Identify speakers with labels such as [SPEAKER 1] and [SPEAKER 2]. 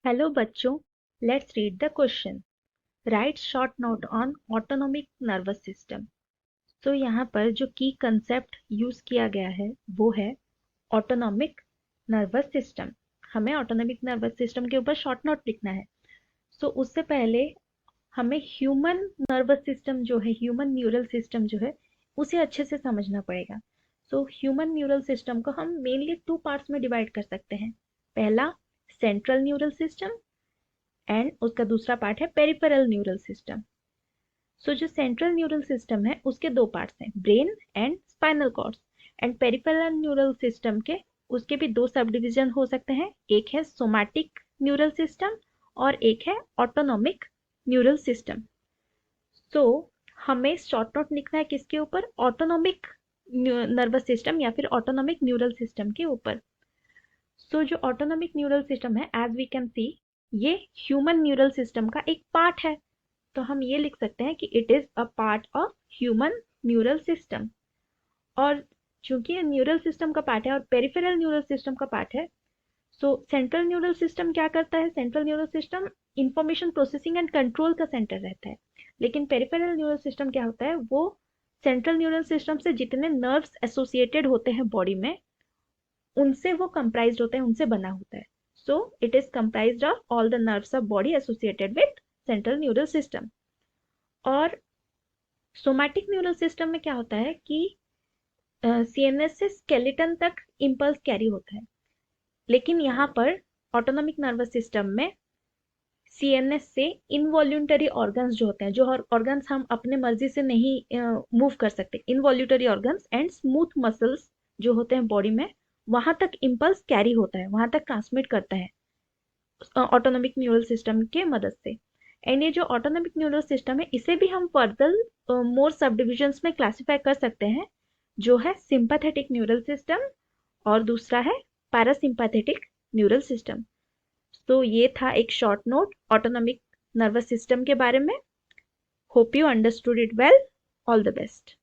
[SPEAKER 1] Hello बच्चों, let's read the question. Right short note on autonomic nervous system. तो यहाँ पर जो की कंसेप्ट यूज किया गया है वो है ऑटोनॉमिक नर्वस सिस्टम। हमें ऑटोनॉमिक नर्वस सिस्टम के ऊपर शॉर्ट नोट लिखना है। सो उससे पहले हमें ह्यूमन नर्वस सिस्टम जो है, ह्यूमन न्यूरल सिस्टम जो है, उसे अच्छे से समझना पड़ेगा। सो ह्यूमन न्यूरल सिस्टम को हम मेनली टू पार्ट्स में डिवाइड कर सकते हैं। पहला सेंट्रल न्यूरल सिस्टम एंड उसका दूसरा पार्ट है पेरिफेरल न्यूरल सिस्टम। सो जो सेंट्रल न्यूरल सिस्टम है उसके दो पार्ट्स हैं, brain and spinal cords. And peripheral neural system के उसके भी दो सब डिवीजन हो सकते हैं, एक है सोमैटिक न्यूरल सिस्टम और एक है ऑटोनॉमिक न्यूरल सिस्टम। सो हमें शॉर्ट नोट लिखना है किसके ऊपर? ऑटोनॉमिक नर्वस सिस्टम या फिर ऑटोनॉमिक न्यूरल सिस्टम के ऊपर। सो जो ऑटोनॉमिक न्यूरल सिस्टम है, एज वी कैन सी, ये ह्यूमन न्यूरल सिस्टम का एक पार्ट है। तो हम ये लिख सकते हैं कि it is a part of human neural system. और चूंकि ये न्यूरल सिस्टम का पार्ट है और पेरिफेरल न्यूरल सिस्टम का पार्ट है, सो सेंट्रल न्यूरल सिस्टम क्या करता है? Central neural system information processing and control का सेंटर रहता है। लेकिन पेरिफेरल न्यूरल सिस्टम क्या होता है? वो सेंट्रल न्यूरल सिस्टम से जितने नर्व्स एसोसिएटेड होते हैं बॉडी में, उनसे वो कंप्राइज होता है, उनसे बना होता है। So it is comprised of all the nerves of body associated with central neural system. और सोमैटिक न्यूरल सिस्टम में क्या होता है कि सीएनएस से स्केलेटन तक इम्पल्स कैरी होता है। लेकिन यहाँ पर ऑटोनॉमिक नर्वस सिस्टम में सीएनएस से इनवॉल्यूंटरी ऑर्गन्स जो होते हैं, जो ऑर्गन्स हम अपने मर्जी से नहीं मूव कर सकते, involuntary organs and smooth muscles जो होते हैं बॉडी में, वहां तक इम्पल्स कैरी होता है, वहां तक ट्रांसमिट करता है ऑटोनॉमिक न्यूरल सिस्टम के मदद से। एंड ये जो ऑटोनॉमिक न्यूरल सिस्टम है, इसे भी हम फर्दर मोर सब डिविजन्स में क्लासिफाई कर सकते हैं, जो है सिंपैथेटिक न्यूरल सिस्टम और दूसरा है पैरासिम्पैथेटिक न्यूरल सिस्टम। तो ये था एक short note autonomic nervous system के बारे में। Hope you understood it well. All the best.